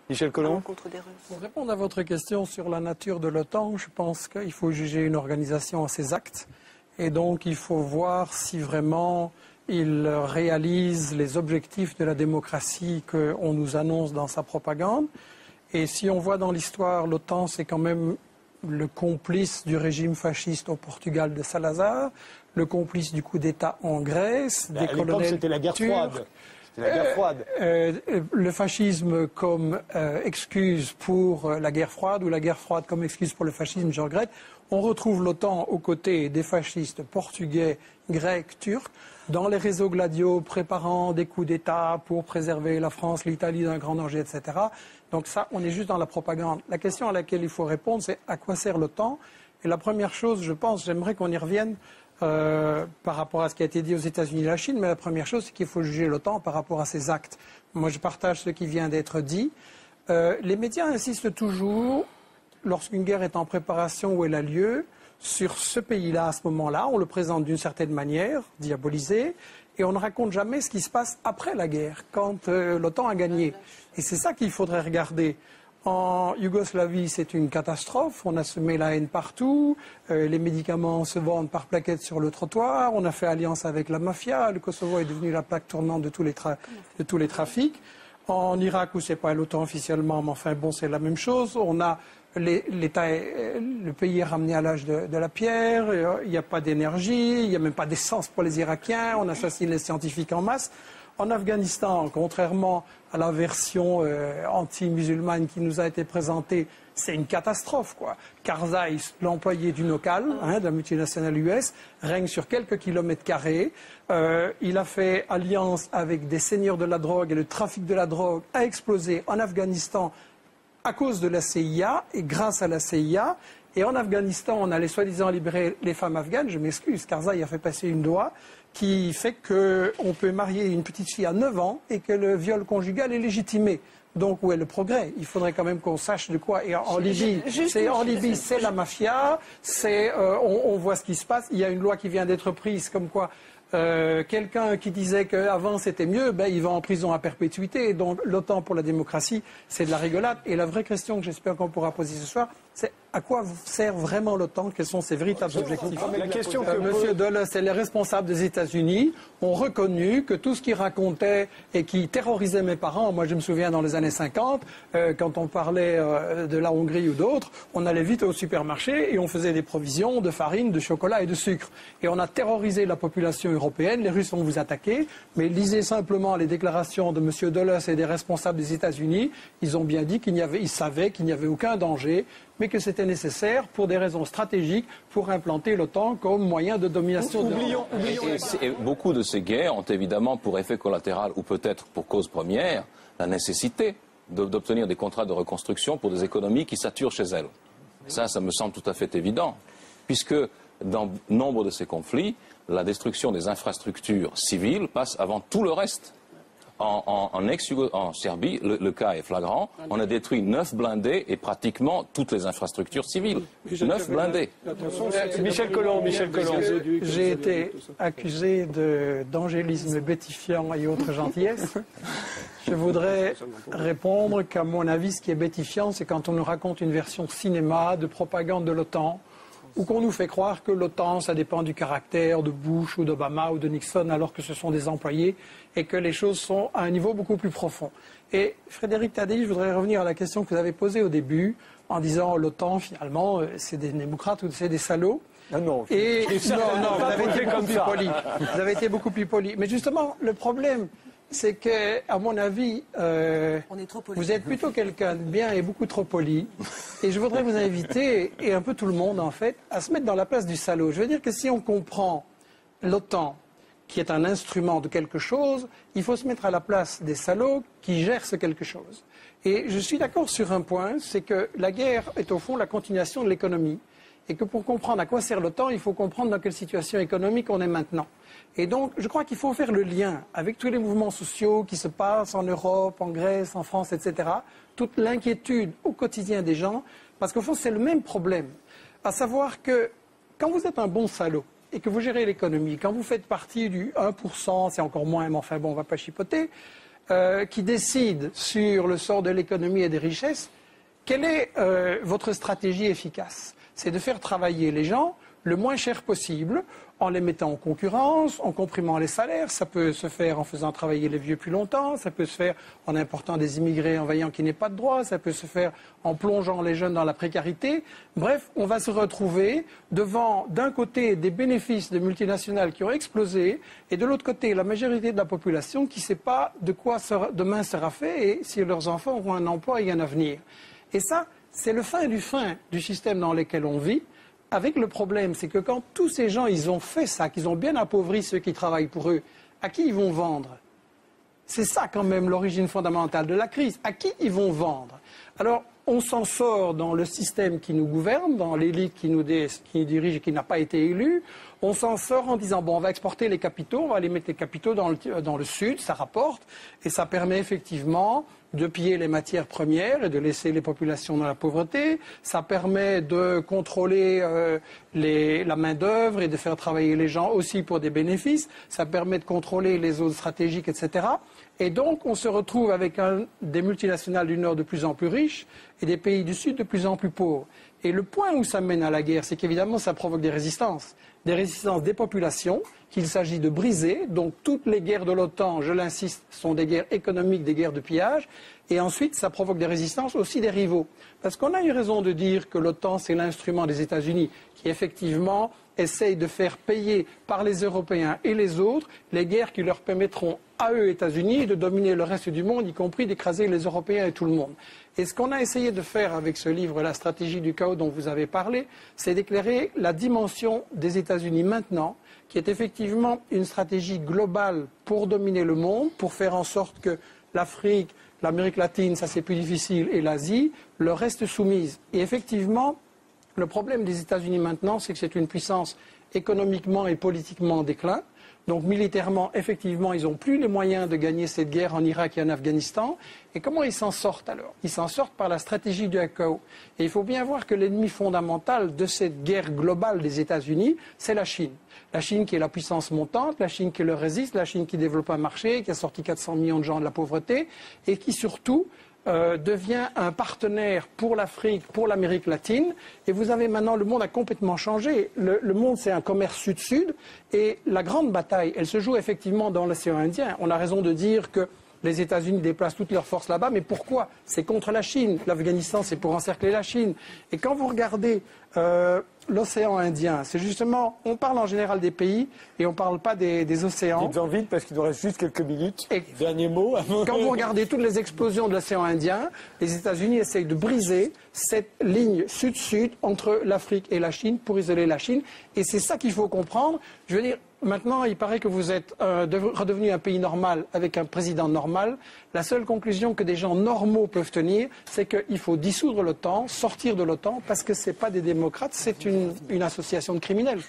Michel Collomb. Pour répondre à votre question sur la nature de l'OTAN, je pense qu'il faut juger une organisation à ses actes. Et donc, il faut voir si vraiment il réalise les objectifs de la démocratie qu'on nous annonce dans sa propagande. Et si on voit dans l'histoire, l'OTAN, c'est quand même le complice du régime fasciste au Portugal de Salazar, le complice du coup d'État en Grèce, des colonels c'était la guerre froide. Le fascisme comme excuse pour la guerre froide ou la guerre froide comme excuse pour le fascisme, je regrette. On retrouve l'OTAN aux côtés des fascistes portugais, grecs, turcs, dans les réseaux gladiaux préparant des coups d'État pour préserver la France, l'Italie d'un grand danger, etc. Donc ça, on est juste dans la propagande. La question à laquelle il faut répondre, c'est à quoi sert l'OTAN? Et la première chose, je pense, j'aimerais qu'on y revienne par rapport à ce qui a été dit aux États-Unis et la Chine, mais la première chose, c'est qu'il faut juger l'OTAN par rapport à ses actes. Moi, je partage ce qui vient d'être dit. Les médias insistent toujours, lorsqu'une guerre est en préparation ou elle a lieu, sur ce pays-là à ce moment-là. On le présente d'une certaine manière, diabolisé, et on ne raconte jamais ce qui se passe après la guerre, quand l'OTAN a gagné. Et c'est ça qu'il faudrait regarder. En Yougoslavie, c'est une catastrophe. On a semé la haine partout. Les médicaments se vendent par plaquettes sur le trottoir. On a fait alliance avec la mafia. Le Kosovo est devenu la plaque tournante de tous les trafics. En Irak, où c'est pas l'OTAN officiellement, mais enfin bon, c'est la même chose. On a le pays est ramené à l'âge de la pierre. Il n'y a pas d'énergie. Il n'y a même pas d'essence pour les Irakiens. On assassine les scientifiques en masse. En Afghanistan, contrairement à la version anti-musulmane qui nous a été présentée, c'est une catastrophe, quoi. Karzai, l'employé du Nocal, de la multinationale US, règne sur quelques kilomètres carrés. Il a fait alliance avec des seigneurs de la drogue et le trafic de la drogue a explosé en Afghanistan à cause de la CIA et grâce à la CIA. Et en Afghanistan, on allait soi-disant libérer les femmes afghanes. Je m'excuse, Karzai a fait passer une loi qui fait qu'on peut marier une petite fille à 9 ans et que le viol conjugal est légitimé. Donc, où est le progrès? Il faudrait quand même qu'on sache de quoi. Et en Libye, c'est la mafia, on voit ce qui se passe. Il y a une loi qui vient d'être prise comme quoi quelqu'un qui disait qu'avant c'était mieux, il va en prison à perpétuité. Donc, l'OTAN pour la démocratie, c'est de la rigolade. Et la vraie question que j'espère qu'on pourra poser ce soir, c'est à quoi sert vraiment l'OTAN? Quels sont ses véritables objectifs? La question que Monsieur Dulles et les responsables des États-Unis ont reconnu que tout ce qu'ils racontaient et qui terrorisait mes parents, moi je me souviens dans les années 50, quand on parlait de la Hongrie ou d'autres, on allait vite au supermarché et on faisait des provisions de farine, de chocolat et de sucre. Et on a terrorisé la population européenne, les Russes vont vous attaquer, mais lisez simplement les déclarations de monsieur Dulles et des responsables des États-Unis, ils ont bien dit ils savaient qu'il n'y avait aucun danger, mais que c'était nécessaire pour des raisons stratégiques pour implanter l'OTAN comme moyen de domination de l'Europe. Et beaucoup de ces guerres ont évidemment pour effet collatéral, ou peut-être pour cause première, la nécessité d'obtenir des contrats de reconstruction pour des économies qui saturent chez elles. Ça me semble tout à fait évident, puisque dans nombre de ces conflits, la destruction des infrastructures civiles passe avant tout le reste. En Serbie, le cas est flagrant. On a détruit 9 blindés et pratiquement toutes les infrastructures civiles. 9 blindés. Michel Collomb. J'ai été accusé d'angélisme bétifiant et autres gentillesses. Je voudrais répondre qu'à mon avis, ce qui est bétifiant, c'est quand on nous raconte une version cinéma de propagande de l'OTAN, ou qu'on nous fait croire que l'OTAN, ça dépend du caractère de Bush ou d'Obama ou de Nixon, alors que ce sont des employés et que les choses sont à un niveau beaucoup plus profond. Et Frédéric Tadei, je voudrais revenir à la question que vous avez posée au début, en disant l'OTAN, finalement, c'est des démocrates ou c'est des salauds. Ah non, vous avez été beaucoup plus poli. Vous avez été beaucoup plus poli. Mais justement, le problème, c'est que, à mon avis, vous êtes plutôt quelqu'un de bien et beaucoup trop poli. Et je voudrais vous inviter, et un peu tout le monde en fait, à se mettre dans la place du salaud. Je veux dire que si on comprend l'OTAN, qui est un instrument de quelque chose, il faut se mettre à la place des salauds qui gèrent ce quelque chose. Et je suis d'accord sur un point, c'est que la guerre est au fond la continuation de l'économie. Et que pour comprendre à quoi sert l'OTAN, il faut comprendre dans quelle situation économique on est maintenant. Et donc, je crois qu'il faut faire le lien avec tous les mouvements sociaux qui se passent en Europe, en Grèce, en France, etc. Toute l'inquiétude au quotidien des gens, parce qu'au fond, c'est le même problème. À savoir que quand vous êtes un bon salaud et que vous gérez l'économie, quand vous faites partie du 1%, c'est encore moins, mais enfin bon, on ne va pas chipoter, qui décide sur le sort de l'économie et des richesses, quelle est votre stratégie efficace? C'est de faire travailler les gens le moins cher possible, en les mettant en concurrence, en comprimant les salaires. Ça peut se faire en faisant travailler les vieux plus longtemps, ça peut se faire en important des immigrés en veillant qu'ils n'aient pas de droits, ça peut se faire en plongeant les jeunes dans la précarité. Bref, on va se retrouver devant, d'un côté, des bénéfices de multinationales qui ont explosé, et de l'autre côté, la majorité de la population qui ne sait pas de quoi demain sera fait et si leurs enfants auront un emploi et un avenir. Et ça, c'est le fin du système dans lequel on vit. Avec le problème, c'est que quand tous ces gens, ils ont fait ça, qu'ils ont bien appauvri ceux qui travaillent pour eux, à qui ils vont vendre? C'est ça quand même l'origine fondamentale de la crise. À qui ils vont vendre? Alors, on s'en sort dans le système qui nous gouverne, dans l'élite qui nous dirige et qui n'a pas été élue. On s'en sort en disant, bon, on va exporter les capitaux, on va aller mettre les capitaux dans le sud, ça rapporte, et ça permet effectivement de piller les matières premières et de laisser les populations dans la pauvreté. Ça permet de contrôler la main-d'œuvre et de faire travailler les gens aussi pour des bénéfices. Ça permet de contrôler les zones stratégiques, etc. Et donc, on se retrouve avec des multinationales du Nord de plus en plus riches et des pays du Sud de plus en plus pauvres. Et le point où ça mène à la guerre, c'est qu'évidemment, ça provoque des résistances des populations qu'il s'agit de briser. Donc toutes les guerres de l'OTAN, je l'insiste, sont des guerres économiques, des guerres de pillage. Et ensuite, ça provoque des résistances aussi des rivaux. Parce qu'on a eu raison de dire que l'OTAN, c'est l'instrument des États-Unis qui, effectivement, essaye de faire payer par les Européens et les autres les guerres qui leur permettront à eux, États-Unis, de dominer le reste du monde, y compris d'écraser les Européens et tout le monde. Et ce qu'on a essayé de faire avec ce livre, La stratégie du chaos dont vous avez parlé, c'est d'éclairer la dimension des États-Unis maintenant, qui est effectivement une stratégie globale pour dominer le monde, pour faire en sorte que l'Afrique, l'Amérique latine, ça c'est plus difficile, et l'Asie, leur restent soumises. Et effectivement, le problème des États-Unis maintenant, c'est que c'est une puissance économiquement et politiquement en déclin. Donc militairement, effectivement, ils n'ont plus les moyens de gagner cette guerre en Irak et en Afghanistan. Et comment ils s'en sortent alors? Ils s'en sortent par la stratégie du chaos. Et il faut bien voir que l'ennemi fondamental de cette guerre globale des États-Unis, c'est la Chine. La Chine qui est la puissance montante, la Chine qui leur résiste, la Chine qui développe un marché, qui a sorti 400 millions de gens de la pauvreté et qui surtout devient un partenaire pour l'Afrique, pour l'Amérique latine. Et vous avez maintenant, le monde a complètement changé. Le monde, c'est un commerce sud-sud. Et la grande bataille, elle se joue effectivement dans l'océan Indien. On a raison de dire que les États-Unis déplacent toutes leurs forces là-bas. Mais pourquoi? C'est contre la Chine. L'Afghanistan, c'est pour encercler la Chine. Et quand vous regardez l'océan Indien, c'est justement, on parle en général des pays et on ne parle pas des océans. Dites-en vite parce qu'il nous reste juste quelques minutes. Et dernier mot. Quand vous regardez toutes les explosions de l'océan Indien, les États-Unis essayent de briser cette ligne sud-sud entre l'Afrique et la Chine pour isoler la Chine. Et c'est ça qu'il faut comprendre. Je veux dire, maintenant, il paraît que vous êtes redevenu un pays normal avec un président normal. La seule conclusion que des gens normaux peuvent tenir, c'est qu'il faut dissoudre l'OTAN, sortir de l'OTAN, parce que ce n'est pas des démocrates, c'est une association de criminels.